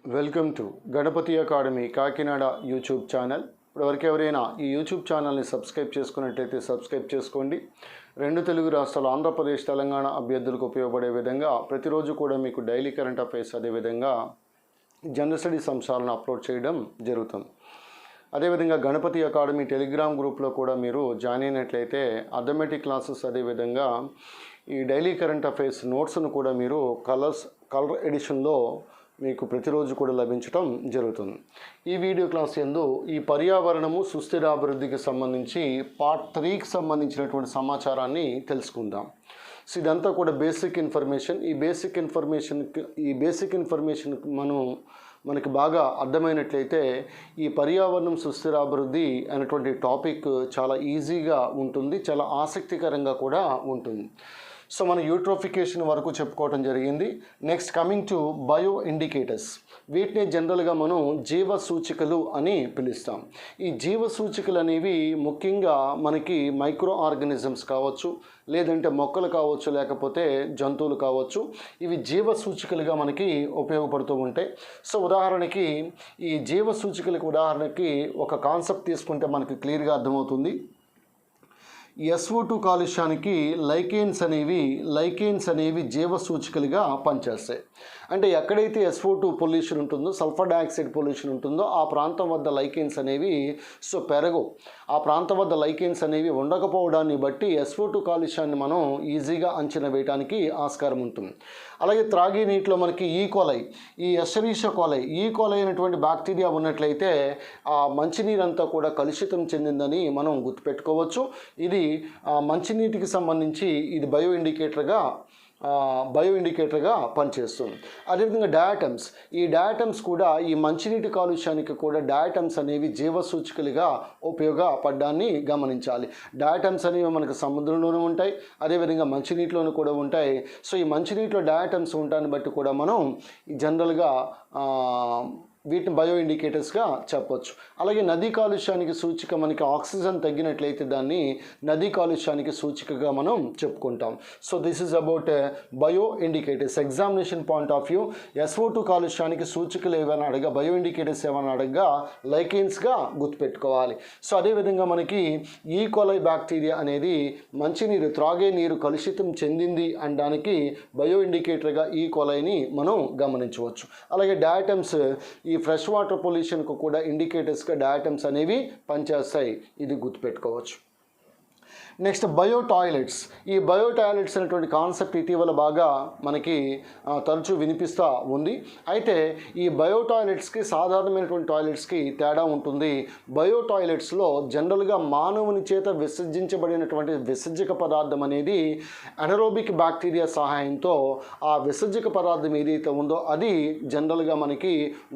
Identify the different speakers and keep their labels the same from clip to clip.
Speaker 1: Welcome to Ganapathi academy Kakinada YouTube channel. ఇప్పటివరకు ఎవరైనా ఈ యూట్యూబ్ ఛానల్ని సబ్స్క్రైబ్ చేసుకున్నట్లయితే సబ్స్క్రైబ్ చేసుకోండి. రెండు తెలుగు రాష్ట్రాలు ఆంధ్రప్రదేశ్ తెలంగాణ అభ్యర్థులకు ఉపయోగపడే విధంగా ప్రతిరోజు కూడా మీకు డైలీ కరెంట్ అఫైర్స్ అదేవిధంగా జనరల్ స్టడీస్ అంశాలను అప్లోడ్ చేయడం జరుగుతుంది. అదేవిధంగా గణపతి అకాడమీ టెలిగ్రామ్ గ్రూప్లో కూడా మీరు జాయిన్ అయినట్లయితే అథమెటిక్ క్లాసెస్ అదేవిధంగా ఈ డైలీ కరెంట్ అఫైర్స్ నోట్స్ను కూడా మీరు కలర్ ఎడిషన్లో మీకు ప్రతిరోజు కూడా లభించడం జరుగుతుంది. ఈ వీడియో క్లాస్ యందు ఈ పర్యావరణము సుస్థిర అభివృద్ధికి సంబంధించి పార్ట్ 3కి సంబంధించినటువంటి సమాచారాన్ని తెలుసుకుందాం. సో ఇదంతా కూడా బేసిక్ ఇన్ఫర్మేషన్. ఈ బేసిక్ ఇన్ఫర్మేషన్ మనకి బాగా అర్థమైనట్లయితే ఈ పర్యావరణం సుస్థిరాభివృద్ధి అనేటువంటి టాపిక్ చాలా ఈజీగా ఉంటుంది, చాలా ఆసక్తికరంగా కూడా ఉంటుంది. సో మన యూట్రోఫికేషన్ వరకు చెప్పుకోవటం జరిగింది. Next coming to bio indicators. వీటిని జనరల్గా మనం జీవ సూచికలు అని పిలుస్తాం. ఈ జీవ సూచికలు అనేవి ముఖ్యంగా మనకి మైక్రో ఆర్గానిజమ్స్ కావచ్చు, లేదంటే మొక్కలు కావచ్చు, లేకపోతే జంతువులు కావచ్చు. ఇవి జీవ సూచికలుగా మనకి ఉపయోగపడుతూ ఉంటాయి. సో ఉదాహరణకి ఈ జీవ సూచికలకు ఉదాహరణకి ఒక కాన్సెప్ట్ తీసుకుంటే మనకి క్లియర్గా అర్థమవుతుంది. SO2 కాలుష్యానికి లైకేన్స్ అనేవి జీవ సూచికలుగా పనిచేస్తాయి. అంటే ఎక్కడైతే SO2 పొల్యూషన్ ఉంటుందో, సల్ఫర్ డయాక్సైడ్ పొల్యూషన్ ఉంటుందో ఆ ప్రాంతం వద్ద లైకేన్స్ అనేవి పెరగవు. ఆ ప్రాంతం వద్ద లైకేన్స్ అనేవి ఉండకపోవడాన్ని బట్టి SO2 కాలుష్యాన్ని మనం ఈజీగా అంచనా వేయడానికి ఆస్కారం ఉంటుంది. అలాగే త్రాగే నీటిలో మనకి ఈ ఎషరీషియా కోలై అనేటువంటి బ్యాక్టీరియా ఉన్నట్లయితే ఆ మంచినీరంతా కూడా కలుషితం చెందిందని మనం గుర్తుపెట్టుకోవచ్చు. ఇది మంచినీటికి సంబంధించి ఇది బయో ఇండికేటర్గా పనిచేస్తుంది. అదేవిధంగా డయాటమ్స్ కూడా ఈ మంచినీటి కాలుష్యానికి కూడా డయాటమ్స్ అనేవి జీవ సూచికలుగా ఉపయోగపడ్డాన్ని గమనించాలి. డయాటమ్స్ అనేవి మనకు సముద్రంలోనూ ఉంటాయి, అదేవిధంగా మంచినీటిలోనూ కూడా ఉంటాయి. సో ఈ మంచినీటిలో డయాటమ్స్ ఉంటాన్ని బట్టి కూడా మనం జనరల్గా వీటిని బయో ఇండికేటర్స్గా చెప్పొచ్చు. అలాగే నదీ కాలుష్యానికి సూచిక మనకి ఆక్సిజన్ తగ్గినట్లయితే దాన్ని నదీ కాలుష్యానికి సూచికగా మనం చెప్పుకుంటాం. So this is about bio indicators. Examination point of view SO2 కాలుష్యానికి సూచికలు ఏమైనా బయో ఇండికేటర్స్ ఏమైనా లైకెన్స్గా గుర్తుపెట్టుకోవాలి. సో అదేవిధంగా మనకి కోలై బ్యాక్టీరియా అనేది మంచినీరు, త్రాగే నీరు కలుషితం చెందింది అనడానికి బయో ఇండికేటర్గా కోలైని మనం గమనించవచ్చు. అలాగే డయాటమ్స్ ఈ ఫ్రెష్ వాటర్ పొల్యూషన్కు కూడా ఇండికేటర్స్గా డయాటమ్స్ అనేవి పనిచేస్తాయి, ఇది గుర్తుపెట్టుకోవచ్చు. నెక్స్ట్ బయో టాయిలెట్స్ అనేటువంటి కాన్సెప్ట్ ఇటీవల బాగా మనకి తరచూ వినిపిస్తూ ఉంది. అయితే ఈ బయో టాయిలెట్స్కి సాధారణమైనటువంటి టాయిలెట్స్కి తేడా ఉంటుంది. బయో టాయిలెట్స్లో జనరల్గా మానవుని చేత విసర్జించబడినటువంటి విసర్జక పదార్థం అనేది అనరోబిక్ బ్యాక్టీరియా సహాయంతో ఆ విసర్జక పదార్థం ఏదైతే ఉందో అది జనరల్గా మనకి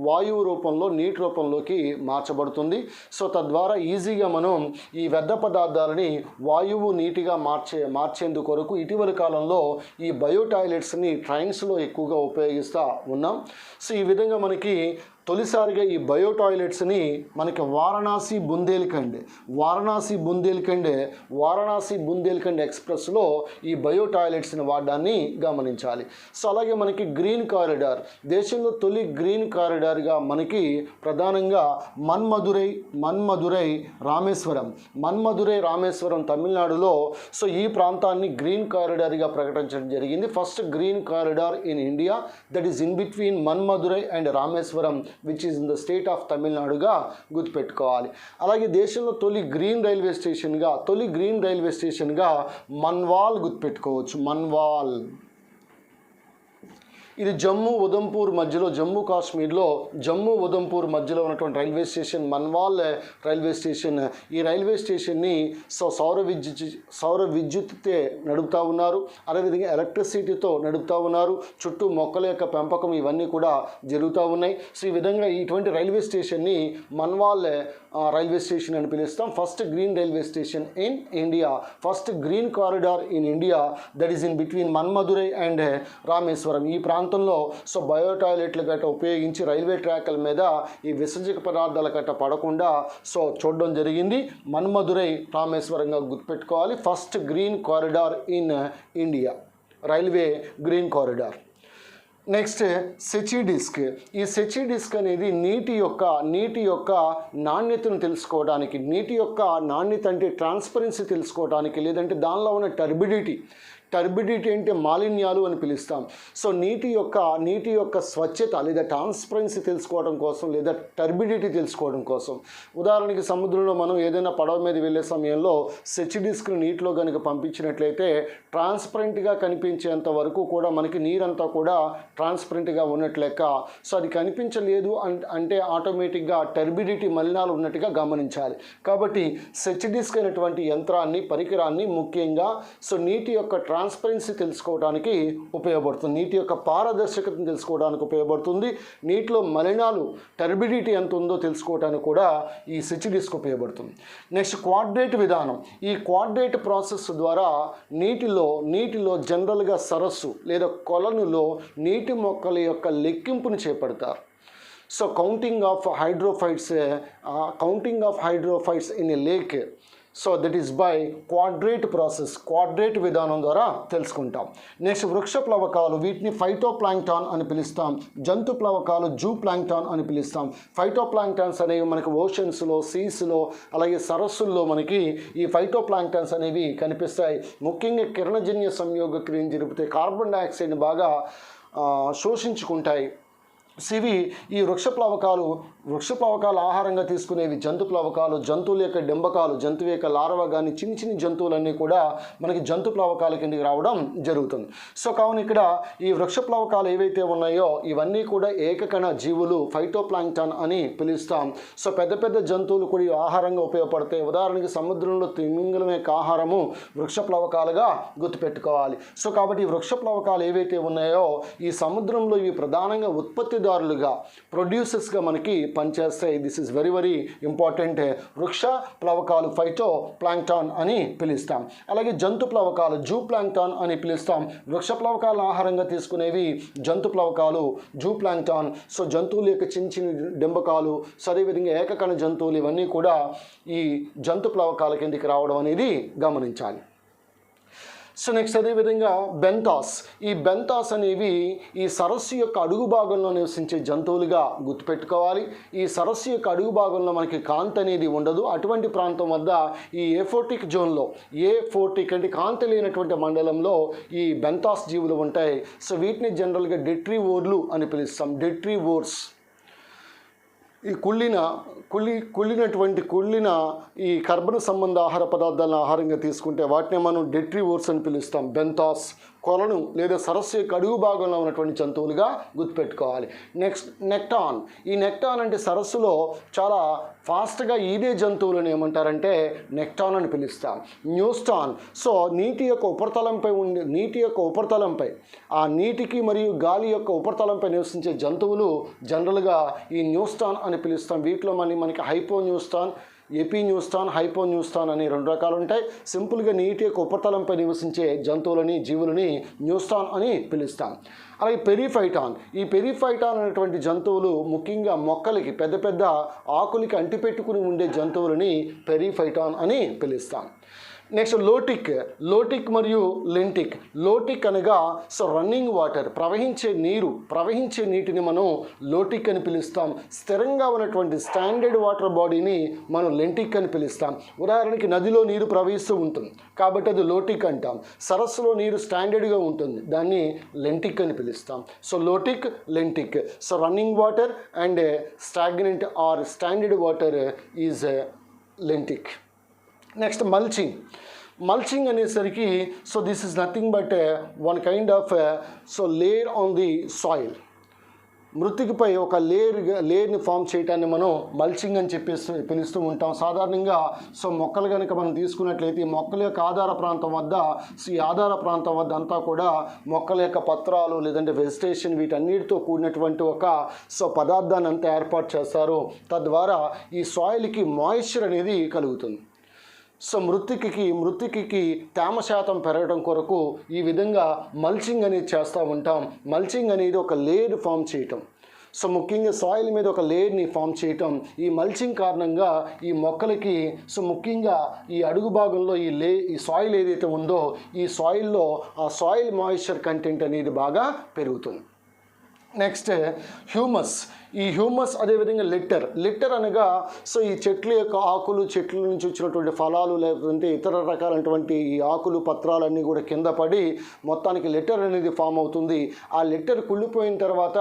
Speaker 1: వాయువు రూపంలో, నీటి రూపంలోకి మార్చబడుతుంది. సో తద్వారా ఈజీగా మనం ఈ వ్యర్థ పదార్థాలని వాయువు నీటిగా మార్చేందుకు కొరకు ఇటీవల కాలంలో ఈ బయో టాయిలెట్స్ని ట్రైన్స్లో ఎక్కువగా ఉపయోగిస్తూ ఉన్నాం. సో ఈ విధంగా మనకి తొలిసారిగా ఈ బయో టాయిలెట్స్ని మనకి వారణాసి బుందేల్ఖండ్ ఎక్స్ప్రెస్లో ఈ బయో టాయిలెట్స్ని వాడడాన్ని గమనించాలి. సో అలాగే మనకి గ్రీన్ కారిడార్, దేశంలో తొలి గ్రీన్ కారిడార్గా మనకి ప్రధానంగా మన్మదురై రామేశ్వరం తమిళనాడులో సో ఈ ప్రాంతాన్ని గ్రీన్ కారిడార్గా ప్రకటించడం జరిగింది. First green corridor in India, that is in between Manamadurai and Rameswaram which is in the state of తమిళనాడుగా గుర్తుపెట్టుకోవాలి. అలాగే దేశంలో తొలి గ్రీన్ రైల్వే స్టేషన్గా మన్వాల్ గుర్తుపెట్టుకోవచ్చు. ఇది జమ్మూ ఉదంపూర్ మధ్యలో ఉన్నటువంటి రైల్వే స్టేషన్ మన్వాల్ రైల్వే స్టేషన్. ఈ రైల్వే స్టేషన్ని సౌర విద్యుత్తే నడుపుతూ ఉన్నారు, అదేవిధంగా ఎలక్ట్రిసిటీతో నడుపుతూ ఉన్నారు. చుట్టూ మొక్కల యొక్క పెంపకం ఇవన్నీ కూడా జరుగుతూ ఉన్నాయి. సో ఈ విధంగా ఇటువంటి రైల్వే స్టేషన్ని మన్వాల్ రైల్వే స్టేషన్ అని పిలుస్తాం. First green railway station in India, first green corridor in India, that is in between Manamadurai and Rameswaram. ఈ ప్రాంతంలో సో బయో టాయిలెట్లు గట్ట ఉపయోగించి రైల్వే ట్రాక్ల మీద ఈ విసర్జక పదార్థాల గట్ట పడకుండా సో చూడడం జరిగింది. మన్మదురై రామేశ్వరంగా గుర్తుపెట్టుకోవాలి. First green corridor in India, railway green corridor. Next సెచి డిస్క్. ఈ సెచి డిస్క్ అనేది నీటి యొక్క నాణ్యతను తెలుసుకోవడానికి, నీటి యొక్క నాణ్యత అంటే ట్రాన్స్పరెన్సీ తెలుసుకోవడానికి, లేదంటే దానిలో ఉన్న టర్బిడిటీ అంటే మాలిన్యాలు అని పిలుస్తాం. సో నీటి యొక్క స్వచ్ఛత లేదా ట్రాన్స్పరెన్సీ తెలుసుకోవడం కోసం, లేదా టర్బిడిటీ తెలుసుకోవడం కోసం. ఉదాహరణకి సముద్రంలో మనం ఏదైనా పడవ మీద వెళ్ళే సమయంలో సెచి డిస్క్ను నీటిలో కనుక పంపించినట్లయితే ట్రాన్స్పరెంట్గా కనిపించేంత వరకు కూడా మనకి నీరంతా కూడా ట్రాన్స్పరెంట్గా ఉన్నట్లు లెక్క. సో అది కనిపించలేదు అంటే ఆటోమేటిక్గా టర్బిడిటీ మలినాలు ఉన్నట్టుగా గమనించాలి. కాబట్టి సెచి డిస్క్ అనేటువంటి యంత్రాన్ని, పరికరాన్ని ముఖ్యంగా సో నీటి యొక్క ట్రాన్స్పరెన్సీ తెలుసుకోవడానికి ఉపయోగపడుతుంది, నీటి యొక్క పారదర్శకతను తెలుసుకోవడానికి ఉపయోగపడుతుంది, నీటిలో మలినాలు టర్బిడిటీ ఎంత ఉందో తెలుసుకోవడానికి కూడా ఈ సెచి డిస్క్ ఉపయోగపడుతుంది. నెక్స్ట్ క్వాడ్రేట్ విధానం. ఈ క్వాడ్రేట్ ప్రాసెస్ ద్వారా నీటిలో జనరల్గా సరస్సు లేదా కొలనులో నీటి మొక్కల యొక్క లెక్కింపుని చేపడతారు. So counting of hydrophytes in a lake. So that is by క్వాడ్రేట్ process, క్వాడ్రేట్ విధానం ద్వారా తెలుసుకుంటాం. నెక్స్ట్ వృక్ష ప్లవకాలు, వీటిని ఫైటోప్లాంక్టాన్ అని పిలుస్తాం. జంతు ప్లవకాలు జూ ప్లాంక్టాన్ అని పిలుస్తాం. ఫైటోప్లాంక్టాన్స్ అనేవి మనకి ఓషన్స్లో, సీస్లో, అలాగే సరస్సుల్లో మనకి ఈ ఫైటోప్లాంక్టాన్స్ అనేవి కనిపిస్తాయి. ముఖ్యంగా కిరణజన్య సంయోగ క్రియను జరిపితే కార్బన్ డైఆక్సైడ్ని బాగా శోషించుకుంటాయి. ఇవి ఈ వృక్ష ప్లవకాలు ఆహారంగా తీసుకునేవి జంతు ప్లవకాలు, జంతువుల యొక్క డెంబకాలు, జంతువు యొక్క లార్వా కానీ చిన్న జంతువులన్నీ కూడా మనకి జంతు ప్లవకాల కిందకి రావడం జరుగుతుంది. సో కావున ఇక్కడ ఈ వృక్ష ప్లవకాలు ఏవైతే ఉన్నాయో ఇవన్నీ కూడా ఏకకణ జీవులు, ఫైటోప్లాంక్టాన్ అని పిలుస్తాం. సో పెద్ద జంతువులు కూడా ఆహారంగా ఉపయోగపడతాయి. ఉదాహరణకి సముద్రంలో తిమింగలం యొక్క ఆహారము వృక్ష ప్లవకాలుగా గుర్తుపెట్టుకోవాలి. సో కాబట్టి ఈ వృక్ష ప్లవకాలు ఏవైతే ఉన్నాయో ఈ సముద్రంలో ఇవి ప్రధానంగా ఉత్పత్తిదారులుగా, ప్రొడ్యూసర్స్గా మనకి పనిచేస్తాయి. This is very important. వృక్ష ప్లవకాలు ఫైటో ప్లాంక్టాన్ అని పిలుస్తాం. అలాగే జంతు ప్లవకాలు జూ ప్లాంక్టాన్ అని పిలుస్తాం. వృక్ష ప్లవకాలను ఆహారంగా తీసుకునేవి జంతు ప్లవకాలు జూ ప్లాంక్టాన్. సో జంతువుల యొక్క చిన్న డెంబకాలు, సో అదేవిధంగా ఏకకణ జంతువులు ఇవన్నీ కూడా ఈ జంతు ప్లవకాల కిందకి రావడం అనేది గమనించాలి. సో నెక్స్ట్ అదేవిధంగా బెంతాస్. ఈ బెంతాస్ అనేవి ఈ సరస్సు యొక్క అడుగు భాగంలో నివసించే జంతువులుగా గుర్తుపెట్టుకోవాలి. ఈ సరస్సు యొక్క అడుగు భాగంలో మనకి కాంతి అనేది ఉండదు. అటువంటి ప్రాంతం వద్ద ఈ ఏఫోటిక్ జోన్లో, ఏఫోటిక్ అంటే కాంతి లేనటువంటి మండలంలో ఈ బెంతాస్ జీవులు ఉంటాయి. సో వీటిని జనరల్గా డెట్రివోర్లు అని పిలుస్తాం. డెట్రివోర్స్. ఈ కుళ్ళిన ఈ కర్బన సంబంధ ఆహార పదార్థాలను ఆహారంగా తీసుకుంటే వాటిని మనం డెట్రివోర్స్ అని పిలుస్తాం. బెంతాస్ కొలను లేదా సరస్సు యొక్క అడుగు భాగంలో ఉన్నటువంటి జంతువులుగా గుర్తుపెట్టుకోవాలి. నెక్స్ట్ నెక్టాన్. ఈ నెక్టాన్ అంటే సరస్సులో చాలా ఫాస్ట్గా ఈదే జంతువులను ఏమంటారంటే నెక్టాన్ అని పిలుస్తాం. న్యూస్టాన్. సో నీటి యొక్క ఉపరితలంపై ఆ నీటికి మరియు గాలి యొక్క ఉపరితలంపై నివసించే జంతువులు జనరల్గా ఈ న్యూస్టాన్ అని పిలుస్తాం. వీటిలో మనకి హైపోన్యూస్టాన్, ఎపిన్యూస్టాన్, హైపోన్యూస్టాన్ అనే 2 రకాలు ఉంటాయి. సింపుల్గా నీటి యొక్క ఉపరితలంపై నివసించే జంతువులని, జీవులని న్యూస్టాన్ అని పిలుస్తాం. అలాగే పెరిఫైటాన్. ఈ పెరిఫైటాన్ అనేటువంటి జంతువులు ముఖ్యంగా మొక్కలకి, పెద్ద ఆకులకి అంటిపెట్టుకుని ఉండే జంతువులని పెరిఫైటాన్ అని పిలుస్తాం. నెక్స్ట్ లోటిక్ మరియు లెంటిక్. లోటిక్ అనగా సో రన్నింగ్ వాటర్, ప్రవహించే నీటిని మనం లోటిక్ అని పిలుస్తాం. స్థిరంగా ఉన్నటువంటి స్టాండర్డ్ వాటర్ బాడీని మనం లెంటిక్ అని పిలుస్తాం. ఉదాహరణకి నదిలో నీరు ప్రవహిస్తూ ఉంటుంది కాబట్టి అది లోటిక్ అంటాం. సరస్సులో నీరు స్టాండర్డ్గా ఉంటుంది, దాన్ని లెంటిక్ అని పిలుస్తాం. So lotic, lentic. So running water and stagnant or standard water is lentic. Next mulching అనేసరికి so this is nothing but one kind of so layer on the soil. మృతికపై ఒక లేయర్ని ఫామ్ చేయటాన్ని మనం మల్చింగ్ అని పిలుస్తూ ఉంటాం. సాధారణంగా సో మొక్కలు కనుక మనం తీసుకున్నట్లయితే ఈ మొక్కల యొక్క ఆధార ప్రాంతం వద్ద, సో ఈ ఆధార ప్రాంతం వద్ద అంతా కూడా మొక్కల యొక్క పత్రాలు లేదంటే వెజిటేషన్ వీటన్నిటితో కూడినటువంటి ఒక సో పదార్థాన్ని అంతా ఏర్పాటు చేస్తారు. తద్వారా ఈ సాయిల్కి మాయిశ్చర్ అనేది కలుగుతుంది. సో మృతికి తేమ శాతం పెరగడం కొరకు ఈ విధంగా మల్చింగ్ అనేది చేస్తూ ఉంటాం. మల్చింగ్ అనేది ఒక లేయర్ ఫామ్ చేయటం. సో ముఖ్యంగా సాయిల్ మీద ఒక లేయర్ని ఫామ్ చేయటం. ఈ మల్చింగ్ కారణంగా ఈ మొక్కలకి సో ముఖ్యంగా ఈ అడుగు భాగంలో ఈ సాయిల్ ఏదైతే ఉందో ఈ సాయిల్లో ఆ సాయిల్ మాయిశ్చర్ కంటెంట్ అనేది బాగా పెరుగుతుంది. Next humus. ఈ హ్యూమస్ అదేవిధంగా లిట్టర్ అనగా సో ఈ చెట్ల యొక్క ఆకులు, చెట్ల నుంచి వచ్చినటువంటి ఫలాలు లేకపోతే ఇతర రకాలైనటువంటి ఈ ఆకులు పత్రాలన్నీ కూడా కింద పడి మొత్తానికి లిట్టర్ అనేది ఫామ్ అవుతుంది. ఆ లిట్టర్ కుళ్ళిపోయిన తర్వాత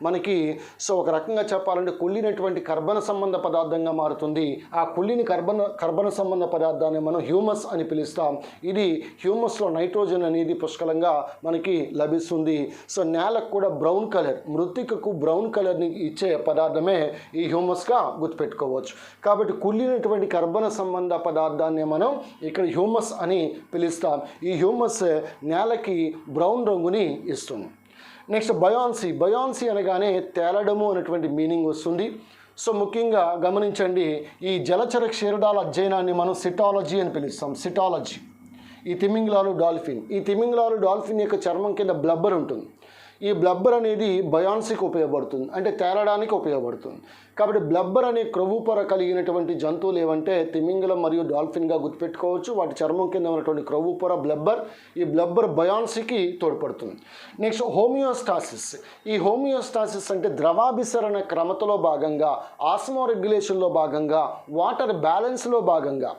Speaker 1: మనకి సో ఒక రకంగా చెప్పాలంటే కుళ్ళినటువంటి కర్బన సంబంధ పదార్థంగా మారుతుంది. ఆ కుళ్ళిన కర్బన సంబంధ పదార్థాన్ని మనం హ్యూమస్ అని పిలుస్తాం. ఇది హ్యూమస్లో నైట్రోజన్ అనేది పుష్కలంగా మనకి లభిస్తుంది. సో నేలకు కూడా బ్రౌన్ కలర్, మృత్తికకు బ్రౌన్ కలర్ని ఇచ్చే పదార్థమే ఈ హ్యూమస్గా గుర్తుపెట్టుకోవచ్చు. కాబట్టి కుళ్ళినటువంటి కర్బన సంబంధ పదార్థాన్ని మనం ఇక్కడ హ్యూమస్ అని పిలుస్తాం. ఈ హ్యూమస్ నేలకి బ్రౌన్ రంగుని ఇస్తుంది. నెక్స్ట్ బయాన్సీ అనగానే తేలడము అనేటువంటి మీనింగ్ వస్తుంది. సో ముఖ్యంగా గమనించండి, ఈ జలచర క్షీరదాల అధ్యయనాన్ని మనం సిటాలజీ అని పిలుస్తాం. సిటాలజీ. ఈ తిమింగలాలు డాల్ఫిన్ యొక్క చర్మం కింద బ్లబ్బర్ ఉంటుంది. ఈ బ్లబ్బర్ అనేది బయాన్సీకి ఉపయోగపడుతుంది, అంటే తేలడానికి ఉపయోగపడుతుంది. కాబట్టి బ్లబ్బర్ అనే క్రొవ్వు పొర కలిగినటువంటి జంతువులు ఏవంటే తిమింగలం మరియు డాల్ఫిన్గా గుర్తుపెట్టుకోవచ్చు. వాటి చర్మం కింద ఉన్నటువంటి క్రొవ్వు పొర బ్లబ్బర్. ఈ బ్లబ్బర్ బయాన్సీకి తోడ్పడుతుంది. Next homeostasis. ఈ హోమియోస్టాసిస్ అంటే ద్రవాభిసరణ క్రమతలో భాగంగా, ఆస్మో రెగ్యులేషన్లో భాగంగా, వాటర్ బ్యాలెన్స్లో భాగంగా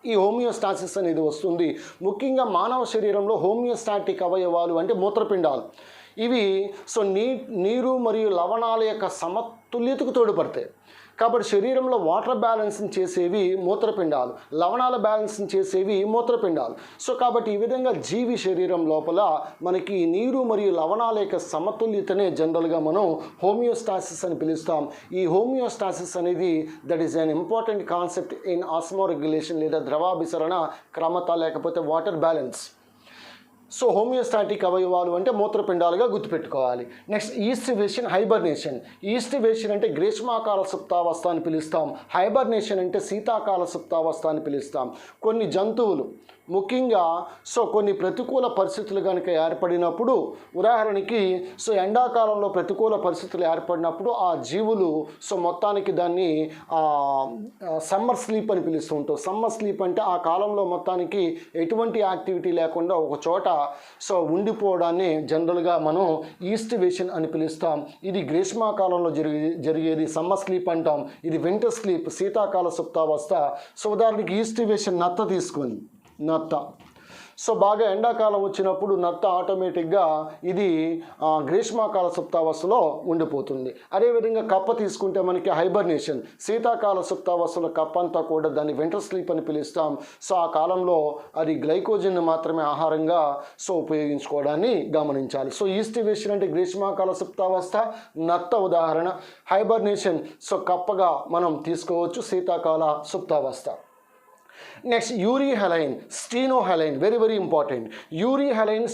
Speaker 1: ఈ హోమియోస్టాసిస్ అనేది వస్తుంది. ముఖ్యంగా మానవ శరీరంలో హోమియోస్టాటిక్ అవయవాలు అంటే మూత్రపిండాలు. ఇవి సో నీరు మరియు లవణాల యొక్క సమతుల్యతకు తోడ్పడతాయి. కాబట్టి శరీరంలో వాటర్ బ్యాలెన్సింగ్ చేసేవి మూత్రపిండాలు, లవణాల బ్యాలెన్సింగ్ చేసేవి మూత్రపిండాలు. సో కాబట్టి ఈ విధంగా జీవి శరీరం లోపల మనకి నీరు మరియు లవణాల యొక్క సమతుల్యతనే జనరల్గా మనం హోమియోస్టాసిస్ అని పిలుస్తాం. ఈ హోమియోస్టాసిస్ అనేది that is an important concept in Osmo regulation లేదా ద్రవాభిసరణ క్రమత లేకపోతే వాటర్ బ్యాలెన్స్. సో హోమియోస్టాటిక్ అవయవాలు అంటే మూత్రపిండాలుగా గుర్తుపెట్టుకోవాలి. నెక్స్ట్ ఈస్టివేషన్ అంటే గ్రీష్మాకాల సుప్తావస్థ అని పిలుస్తాం. హైబర్నేషన్ అంటే శీతాకాల సుప్తావస్థ అని పిలుస్తాం. కొన్ని జంతువులు ముఖ్యంగా సో కొన్ని ప్రతికూల పరిస్థితులు కనుక ఏర్పడినప్పుడు, ఉదాహరణకి సో ఎండాకాలంలో ప్రతికూల పరిస్థితులు ఏర్పడినప్పుడు ఆ జీవులు సో మొత్తానికి దాన్ని సమ్మర్ స్లీప్ అని పిలుస్తూ ఉంటాం. సమ్మర్ స్లీప్ అంటే ఆ కాలంలో మొత్తానికి ఎటువంటి యాక్టివిటీ లేకుండా ఒక చోట సో ఉండిపోవడాన్ని జనరల్గా మనం ఈస్టివేషన్ అని పిలుస్తాం. ఇది గ్రీష్మకాలంలో జరిగేది సమ్మర్ స్లీప్ అంటాం. ఇది వింటర్ స్లీప్ శీతాకాల సుప్తావస్థ. సో ఉదాహరణకి ఈస్టివేషన్ నత్త సో బాగా ఎండాకాలం వచ్చినప్పుడు నత్త ఆటోమేటిక్గా ఇది గ్రీష్మకాల సుప్తావస్థలో ఉండిపోతుంది. అదేవిధంగా కప్ప తీసుకుంటే మనకి హైబర్నేషన్, శీతాకాల సుప్తావస్థలో కప్ప అంతా కూడా దాన్ని వింటర్ స్లీప్ అని పిలుస్తాం. సో ఆ కాలంలో అది గ్లైకోజన్ మాత్రమే ఆహారంగా సో ఉపయోగించుకోవడాన్ని గమనించాలి. సో ఈస్టివేషన్ అంటే గ్రీష్మకాల సుప్తావస్థ, నత్త ఉదాహరణ. హైబర్నేషన్ సో కప్పగా మనం తీసుకోవచ్చు శీతాకాల సుప్తావస్థ. Next euryhaline, stenohaline, very very important. Euryhaline,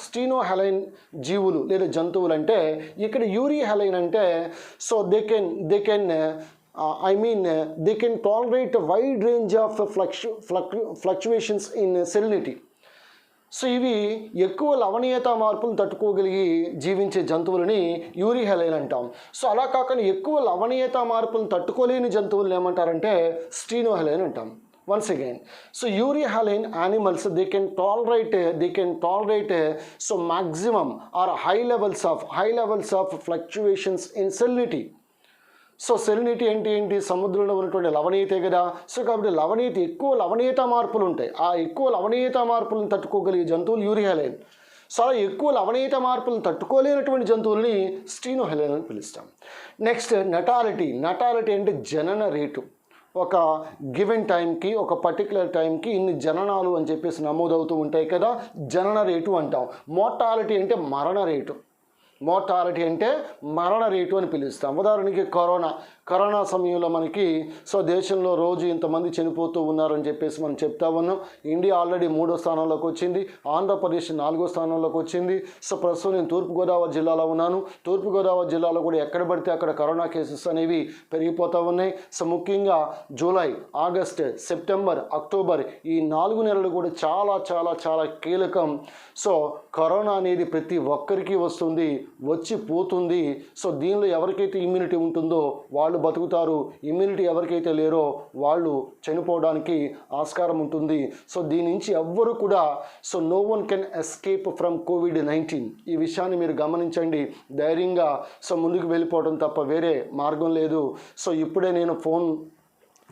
Speaker 1: stenohaline జీవులు లేదా జంతువులు అంటే ఇక్కడ యూరిహెలైన్ అంటే so they can tolerate wide range of fluctuations in salinity. So ఇవి ఎక్కువ లవణీయత మార్పులను తట్టుకోగలిగి జీవించే జంతువులని యూరిహెలైన్ అంటాం. సో అలా కాకుండా ఎక్కువ లవణీయత మార్పులను తట్టుకోలేని జంతువులను ఏమంటారంటే స్టీనోహెలైన్ అంటాం. Once again, so urihaline animals they can tolerate so maximum or high levels of fluctuations in salinity. So salinity అంటే ఏంటి? సముద్రంలో ఉన్నటువంటి లవణీయతే కదా. సో కాబట్టి ఎక్కువ లవణీయత మార్పులు ఉంటాయి. ఆ ఎక్కువ లవణీయత మార్పులను తట్టుకోగలిగే జంతువులు యూరిహెలైన్. సో అలా ఎక్కువ లవణీయత మార్పులను తట్టుకోలేనటువంటి జంతువుల్ని స్టీనోహెలైన్ అని పిలుస్తాం. నెక్స్ట్ నటాలిటీ అంటే జనన రేటు. ఒక గివెన్ టైంకి ఒక పర్టికులర్ టైంకి ఇన్ని జననాలు అని చెప్పేసి నమోదవుతూ ఉంటాయి కదా, జనన రేటు అంటాం. మోర్టాలిటీ అంటే మరణ రేటు అని పిలుస్తాం. ఉదాహరణకి కరోనా సమయంలో మనకి సో దేశంలో రోజు ఇంతమంది చనిపోతూ ఉన్నారని చెప్పేసి మనం చెప్తా ఉన్నాం. ఇండియా ఆల్రెడీ 3వ స్థానంలోకి వచ్చింది, ఆంధ్రప్రదేశ్ 4వ స్థానంలోకి వచ్చింది. సో ప్రస్తుతం నేను తూర్పుగోదావరి జిల్లాలో ఉన్నాను. తూర్పుగోదావరి జిల్లాలో కూడా ఎక్కడ పడితే అక్కడ కరోనా కేసెస్ అనేవి పెరిగిపోతూ ఉన్నాయి. సో ముఖ్యంగా జూలై, ఆగస్ట్, సెప్టెంబర్, అక్టోబర్ ఈ 4 నెలలు కూడా చాలా చాలా చాలా కీలకం. సో కరోనా అనేది ప్రతి ఒక్కరికి వస్తుంది. వచ్చి పోతుంది. సో దీనిలో ఎవరికైతే ఇమ్యూనిటీ ఉంటుందో వాళ్ళు బతుకుతారు, ఇమ్యూనిటీ ఎవరికైతే లేరో వాళ్ళు చనిపోవడానికి ఆస్కారం ఉంటుంది. సో దీని నుంచి ఎవ్వరు కూడా so no one can escape from COVID-19. ఈ విషయాన్ని మీరు గమనించండి. ధైర్యంగా సో ముందుకు వెళ్ళిపోవడం తప్ప వేరే మార్గం లేదు. సో ఇప్పుడే నేను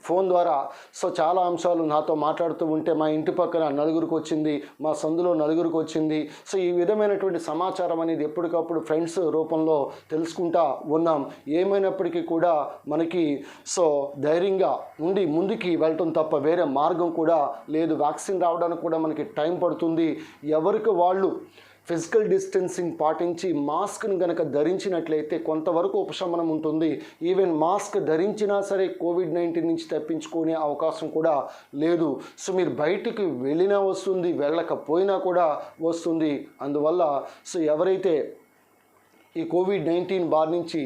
Speaker 1: ఫోన్ ద్వారా సో చాలా అంశాలు నాతో మాట్లాడుతూ ఉంటే మా ఇంటి పక్కన నలుగురికి వచ్చింది, మా సందులో నలుగురికి వచ్చింది. సో ఈ విధమైనటువంటి సమాచారం అనేది ఎప్పటికప్పుడు ఫ్రెండ్స్ రూపంలో తెలుసుకుంటా ఉన్నాం. ఏమైనప్పటికీ కూడా మనకి సో ధైర్యంగా ఉండి ముందుకి వెళ్ళటం తప్ప వేరే మార్గం కూడా లేదు. వ్యాక్సిన్ రావడానికి కూడా మనకి టైం పడుతుంది. ఎవరికి వాళ్ళు ఫిజికల్ డిస్టెన్సింగ్ పాటించి మాస్క్ని కనుక ధరించినట్లయితే కొంతవరకు ఉపశమనం ఉంటుంది. ఈవెన్ మాస్క్ ధరించినా సరే COVID-19 నుంచి తప్పించుకునే అవకాశం కూడా లేదు. సో మీరు బయటికి వెళ్ళినా వస్తుంది, వెళ్ళకపోయినా కూడా వస్తుంది. అందువల్ల సో ఎవరైతే ఈ COVID-19 బారి నుంచి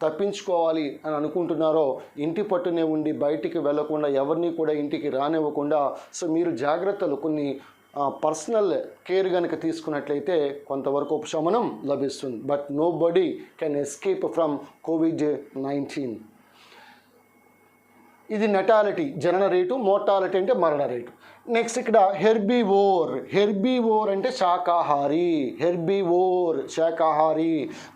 Speaker 1: తప్పించుకోవాలి అని అనుకుంటున్నారో ఇంటి పట్టునే ఉండి బయటికి వెళ్లకుండా ఎవరిని కూడా ఇంటికి రానివ్వకుండా సో మీరు జాగ్రత్తలు కొన్ని పర్సనల్ కేర్ కనుక తీసుకున్నట్లయితే కొంతవరకు ఉపశమనం లభిస్తుంది. But nobody can escape from COVID-19. ఇది నెటాలిటీ జనన రేటు, మోర్టాలిటీ అంటే మరణ రేటు. నెక్స్ట్ ఇక్కడ హెర్బీవోర్ అంటే శాకాహారి, శాకాహారి.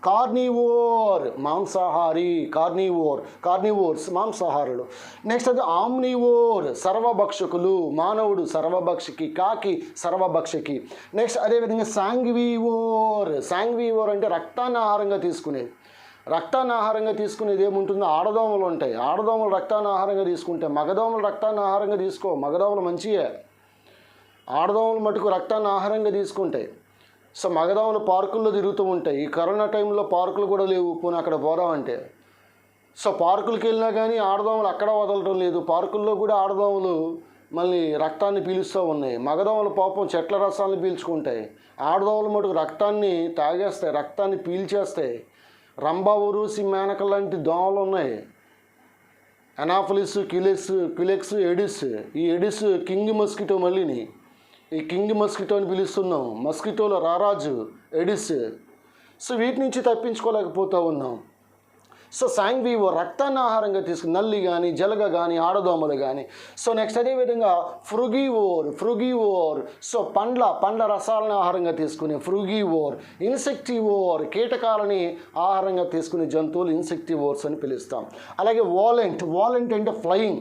Speaker 1: కార్నివోర్ మాంసాహారి, కార్నివోర్స్ మాంసాహారులు. నెక్స్ట్ అది ఆమ్నివోర్ సర్వభక్షకులు, మానవుడు సర్వభక్షకి, కాకి సర్వభక్షకి. నెక్స్ట్ అదేవిధంగా శాంగ్వివోర్ అంటే రక్తాన్ని ఆహారంగా తీసుకునేది. రక్తాన్ని ఆహారంగా తీసుకునేది ఏముంటుందో ఆడదోమలు ఉంటాయి. ఆడదోమలు రక్తాన్ని ఆహారంగా తీసుకుంటే, మగదోమలు రక్తాన్ని ఆహారంగా తీసుకో, మగదోమలు మంచియే. ఆడదోమలు మటుకు రక్తాన్ని ఆహారంగా తీసుకుంటాయి. సో మగదోమలు పార్కుల్లో తిరుగుతూ ఉంటాయి. ఈ కరోనా టైంలో పార్కులు కూడా లేవు, పోనీ అక్కడ పోదామంటే. సో పార్కులకి వెళ్ళినా కానీ ఆడదోమలు అక్కడ వదలడం లేదు. పార్కుల్లో కూడా ఆడదోమలు మళ్ళీ రక్తాన్ని పీలుస్తూ ఉన్నాయి. మగదోమలు పాపం చెట్ల రసాలను పీల్చుకుంటాయి. ఆడదోమలు మటుకు రక్తాన్ని తాగేస్తాయి, రక్తాన్ని పీల్చేస్తాయి. రంభా, ఉరూసి, మేనక లాంటి దోమలు ఉన్నాయి. అనాఫలిస్, క్యులెక్స్, ఎడిస్. ఈ ఎడిస్ కింగ్ మస్కిటో. మళ్ళీని ఈ కింగ్ మస్కిటో అని పిలుస్తున్నాం. మస్కిటోలో రారాజు ఎడిస్. సో వీటి నుంచి తప్పించుకోలేకపోతూ ఉన్నాం. సో శాంగ్వివోర్ రక్తాన్ని ఆహారంగా తీసుకుని నల్లి కానీ, జలగ కానీ, ఆడదోమలు కానీ. సో నెక్స్ట్ అదేవిధంగా ఫ్రుగివోర్ సో పండ్ల రసాలను ఆహారంగా తీసుకునే ఫ్రుగివోర్. ఇన్సెక్టివోర్ కీటకాలని ఆహారంగా తీసుకునే జంతువులు ఇన్సెక్టివోర్స్ అని పిలుస్తాం. అలాగే వాలెంట్ అంటే ఫ్లయింగ్.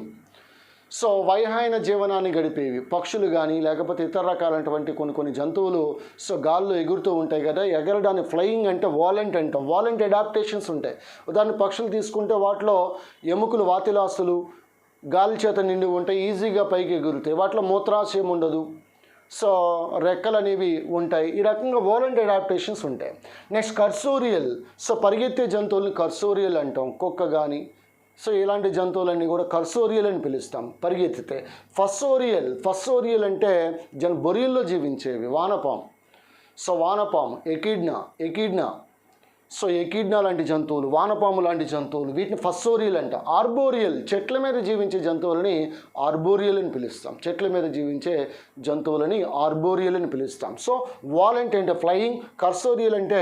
Speaker 1: సో వైహాయన జీవనాన్ని గడిపేవి పక్షులు కానీ లేకపోతే ఇతర రకాలైనటువంటి కొన్ని జంతువులు సో గాల్లో ఎగురుతూ ఉంటాయి కదా. ఎగరడాన్ని ఫ్లయింగ్ అంటే వాలెంట్ అంటాం. వాలెంట్ అడాప్టేషన్స్ ఉంటాయి. ఉదాహరణ పక్షులు తీసుకుంటే వాటిలో ఎముకలు, వాతిలాస్తులు గాలి చేత నిండి ఉంటాయి, ఈజీగా పైకి ఎగురుతాయి. వాటిలో మూత్రాశయం ఉండదు. సో రెక్కలు అనేవి ఉంటాయి. ఈ రకంగా వాలెంట్ అడాప్టేషన్స్ ఉంటాయి. నెక్స్ట్ కర్సోరియల్. సో పరిగెత్తే జంతువుల్ని కర్సోరియల్ అంటాం. కుక్క కానీ సో ఇలాంటి జంతువులన్నీ కూడా కర్సోరియల్ అని పిలుస్తాం, పరిగెత్తితే. ఫస్సోరియల్ అంటే బొరియల్లో జీవించేవి. వానపాము. సో వానపాము, ఎకిడ్నా సో ఎకిడ్నా లాంటి జంతువులు, వానపాము లాంటి జంతువులు, వీటిని ఫస్సోరియల్ అంట. ఆర్బోరియల్ చెట్ల మీద జీవించే జంతువులని ఆర్బోరియల్ అని పిలుస్తాం. చెట్ల మీద జీవించే జంతువులని ఆర్బోరియల్ అని పిలుస్తాం. సో వాలెంట్ అంటే ఫ్లయింగ్, కర్సోరియల్ అంటే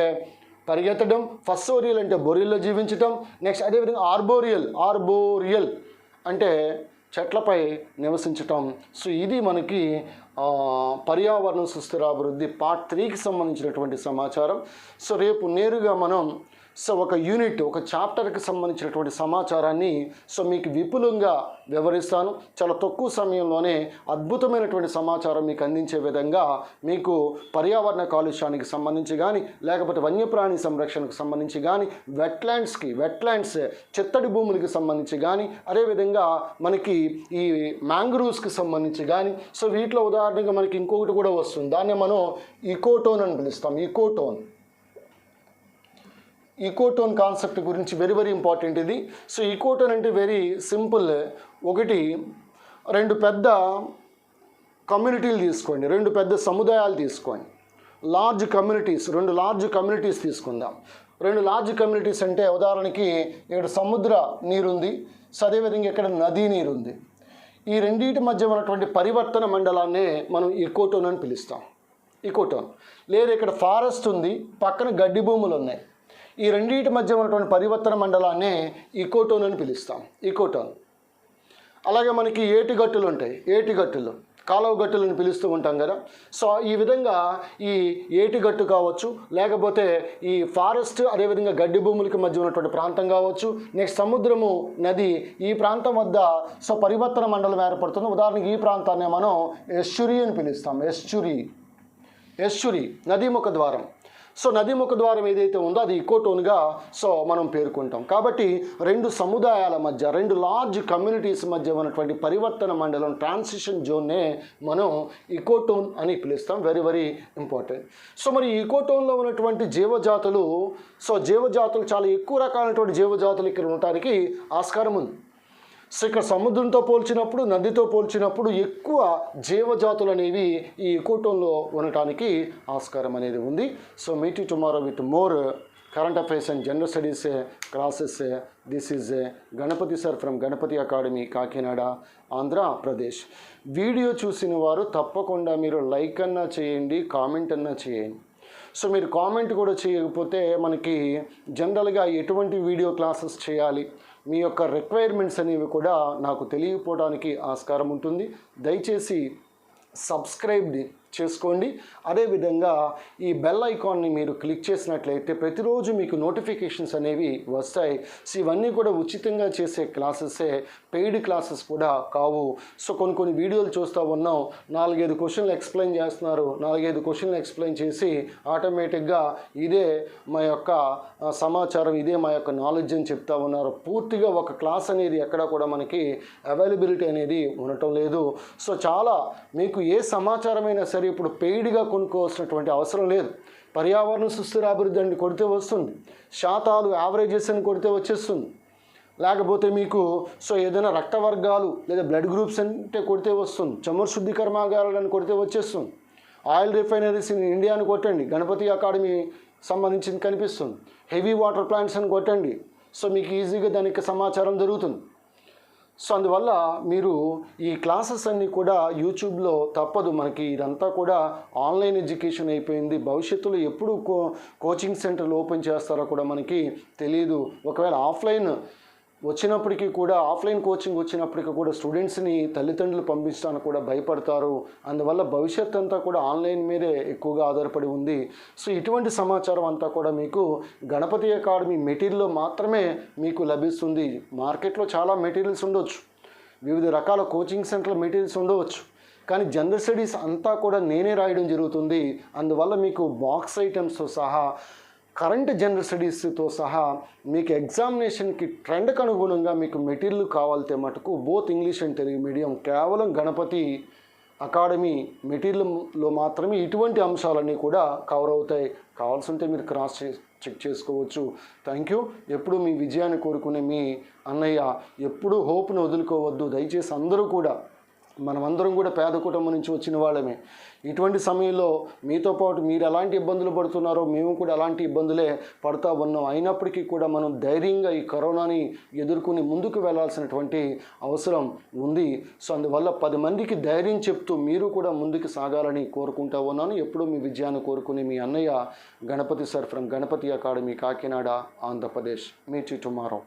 Speaker 1: పరిగెత్తడం, ఫస్సోరియల్ అంటే బొరియల్లో జీవించటం. నెక్స్ట్ అదేవిధంగా ఆర్బోరియల్ అంటే చెట్లపై నివసించటం. సో ఇది మనకి పర్యావరణ సుస్థిరాభివృద్ధి పార్ట్ 3కి సంబంధించినటువంటి సమాచారం. సో రేపు నేరుగా మనం సో ఒక యూనిట్, ఒక చాప్టర్కి సంబంధించినటువంటి సమాచారాన్ని సో మీకు విపులంగా వివరిస్తాను. చాలా తక్కువ సమయంలోనే అద్భుతమైనటువంటి సమాచారం మీకు అందించే విధంగా మీకు పర్యావరణ కాలుష్యానికి సంబంధించి కానీ లేకపోతే వన్యప్రాణి సంరక్షణకు సంబంధించి కానీ వెట్లాండ్స్ చిత్తడి భూములకి సంబంధించి కానీ అదేవిధంగా మనకి ఈ మ్యాంగ్రూవ్స్కి సంబంధించి కానీ సో వీటిలో ఉదాహరణగా మనకి ఇంకొకటి కూడా వస్తుంది. దాన్ని మనం ఈకోటోన్ అని పిలుస్తాం. ఈకోటోన్ కాన్సెప్ట్ గురించి వెరీ ఇంపార్టెంట్ ఇది. సో ఈకోటోన్ అంటే వెరీ సింపుల్. ఒకటి, రెండు పెద్ద కమ్యూనిటీలు తీసుకోండి, రెండు పెద్ద సముదాయాలు తీసుకోండి. రెండు లార్జ్ కమ్యూనిటీస్ తీసుకుందాం. రెండు లార్జ్ కమ్యూనిటీస్ అంటే ఉదాహరణకి ఇక్కడ సముద్ర నీరుంది, సో అదేవిధంగా ఇక్కడ నదీ నీరుంది. ఈ రెండింటి మధ్య ఉన్నటువంటి పరివర్తన మండలాన్నే మనం ఈకోటోన్ అని పిలుస్తాం. ఈకోటోన్. లేదా ఇక్కడ ఫారెస్ట్ ఉంది, పక్కన గడ్డి భూములు ఉన్నాయి, ఈ రెండింటి మధ్య ఉన్నటువంటి పరివర్తన మండలాన్నే ఈకోటోన్ అని పిలుస్తాం, ఈకోటోన్. అలాగే మనకి ఏటిగట్టులు ఉంటాయి, ఏటిగట్టులు కాలువ గట్టులను పిలుస్తూ ఉంటాం కదా. సో ఈ విధంగా ఈ ఏటిగట్టు కావచ్చు, లేకపోతే ఈ ఫారెస్ట్, అదేవిధంగా గడ్డి భూములకి మధ్య ఉన్నటువంటి ప్రాంతం కావచ్చు, నెక్స్ట్ సముద్రము, నది, ఈ ప్రాంతం వద్ద సో పరివర్తన మండలం ఏర్పడుతుంది. ఉదాహరణకి ఈ ప్రాంతాన్ని మనం ఎస్చురీ అని పిలుస్తాం, ఎస్చురీ నదీ ముఖ ద్వారం. సో నదీ ముఖ ద్వారం ఏదైతే ఉందో అది ఈకోటోన్గా సో మనం పేర్కొంటాం. కాబట్టి రెండు సముదాయాల మధ్య, రెండు లార్జ్ కమ్యూనిటీస్ మధ్య ఉన్నటువంటి పరివర్తన మండలం, ట్రాన్సిషన్ జోన్నే మనం ఈకోటోన్ అని పిలుస్తాం. Very very important. సో మరి ఈకోటోన్లో ఉన్నటువంటి జీవజాతులు చాలా ఎక్కువ రకాలైనటువంటి జీవజాతులు ఇక్కడ ఉండటానికి ఆస్కారం ఉంది. సో ఇక్కడ సముద్రంతో పోల్చినప్పుడు, నదితో పోల్చినప్పుడు ఎక్కువ జీవజాతులు అనేవి ఈ ఈకోటోన్లో ఉండటానికి ఆస్కారం అనేది ఉంది. So meet you tomorrow with more current affairs and general studies classes. This is Ganapati sir from Ganapati academy, Kakinada, Andhra Pradesh. Video చూసిన వారు తప్పకుండా మీరు లైక్ అన్నా చేయండి, కామెంట్ అన్నా చేయండి. సో మీరు కామెంట్ కూడా చేయకపోతే మనకి జనరల్గా ఎటువంటి వీడియో క్లాసెస్ చేయాలి, మీ యొక్క రిక్వైర్మెంట్స్ అనేవి కూడా నాకు తెలియకపోవడానికి ఆస్కారం ఉంటుంది. దయచేసి సబ్స్క్రైబ్ చేసుకోండి. అదేవిధంగా ఈ బెల్ ఐకాన్ని మీరు క్లిక్ చేసినట్లయితే ప్రతిరోజు మీకు నోటిఫికేషన్స్ అనేవి వస్తాయి. సో ఇవన్నీ కూడా ఉచితంగా చేసే క్లాసెసే, పెయిడ్ క్లాసెస్ కూడా కావు. సో కొన్ని వీడియోలు చూస్తూ ఉన్నాం, 4-5 క్వశ్చన్లు ఎక్స్ప్లెయిన్ చేస్తున్నారు, 4-5 క్వశ్చన్లు ఎక్స్ప్లెయిన్ చేసి ఆటోమేటిక్గా ఇదే మా యొక్క సమాచారం, ఇదే మా యొక్క నాలెడ్జ్ అని చెప్తా ఉన్నారు. పూర్తిగా ఒక క్లాస్ అనేది ఎక్కడ కూడా మనకి అవైలబిలిటీ అనేది ఉండటం లేదు. సో చాలా మీకు ఏ సమాచారమైనా సరే ఇప్పుడు పెయిడ్గా కొనుక్కోవాల్సినటువంటి అవసరం లేదు. పర్యావరణ సుస్థిర అభివృద్ధి అని కొడితే వస్తుంది, శాతాలు యావరేజెస్ అని కొడితే వచ్చేస్తుంది, లేకపోతే మీకు సో ఏదైనా రక్త వర్గాలు లేదా బ్లడ్ గ్రూప్స్ అంటే కొడితే వస్తుంది, చమురు శుద్ధి కర్మాగారాలు అని కొడితే వచ్చేస్తుంది, ఆయిల్ రిఫైనరీస్ ఇన్ ఇండియా అని కొట్టండి, గణపతి అకాడమీ సంబంధించింది కనిపిస్తుంది, హెవీ వాటర్ ప్లాంట్స్ అని కొట్టండి. సో మీకు ఈజీగా దానికి సమాచారం దొరుకుతుంది. సో అందువల్ల మీరు ఈ క్లాసెస్ అన్నీ కూడా యూట్యూబ్లో తప్పదు. మనకి ఇదంతా కూడా ఆన్లైన్ ఎడ్యుకేషన్ అయిపోయింది. భవిష్యత్తులో ఎప్పుడు కోచింగ్ సెంటర్లు ఓపెన్ చేస్తారో కూడా మనకి తెలియదు. ఒకవేళ ఆఫ్లైన్ కోచింగ్ వచ్చినప్పటికీ కూడా స్టూడెంట్స్ని తల్లిదండ్రులు పంపించడానికి కూడా భయపడతారు. అందువల్ల భవిష్యత్ అంతా కూడా ఆన్లైన్ మీదే ఎక్కువగా ఆధారపడి ఉంది. సో ఇటువంటి సమాచారం అంతా కూడా మీకు గణపతి అకాడమీ మెటీరియల్లో మాత్రమే మీకు లభిస్తుంది. మార్కెట్లో చాలా మెటీరియల్స్ ఉండవచ్చు, వివిధ రకాల కోచింగ్ సెంటర్ల మెటీరియల్స్ ఉండవచ్చు, కానీ జనరల్ స్టడీస్ అంతా కూడా నేనే రాయడం జరుగుతుంది. అందువల్ల మీకు బాక్స్ ఐటమ్స్తో సహా, కరెంట్ జనరల్ స్టడీస్తో సహా మీకు ఎగ్జామినేషన్కి ట్రెండ్కి అనుగుణంగా మీకు మెటీరియల్ కావాలితే మటుకు both English and Telugu medium కేవలం గణపతి అకాడమీ మెటీరియల్లో మాత్రమే ఇటువంటి అంశాలన్నీ కూడా కవర్ అవుతాయి. కావాల్సి ఉంటే మీరు క్రాస్ చెక్ చేసుకోవచ్చు. Thank you. ఎప్పుడు మీ విజయాన్ని కోరుకునే మీ అన్నయ్య. ఎప్పుడూ హోప్ను వదులుకోవద్దు. దయచేసి అందరూ కూడా, మనమందరం కూడా పేద కుటుంబం నుంచి వచ్చిన వాళ్ళమే. ఇటువంటి సమయంలో మీతో పాటు మీరు ఎలాంటి ఇబ్బందులు పడుతున్నారో మేము కూడా అలాంటి ఇబ్బందులే పడుతూ ఉన్నాం. అయినప్పటికీ కూడా మనం ధైర్యంగా ఈ కరోనాని ఎదుర్కొని ముందుకు వెళ్ళాల్సినటువంటి అవసరం ఉంది. సో అందువల్ల 10 మందికి ధైర్యం చెప్తూ మీరు కూడా ముందుకు సాగాలని కోరుకుంటూ ఉన్నాను. ఎప్పుడూ మీ విజయాన్ని కోరుకునే మీ అన్నయ్య, Ganapati sir from Ganapati academy, Kakinada, Andhra Pradesh. Meet you tomorrow.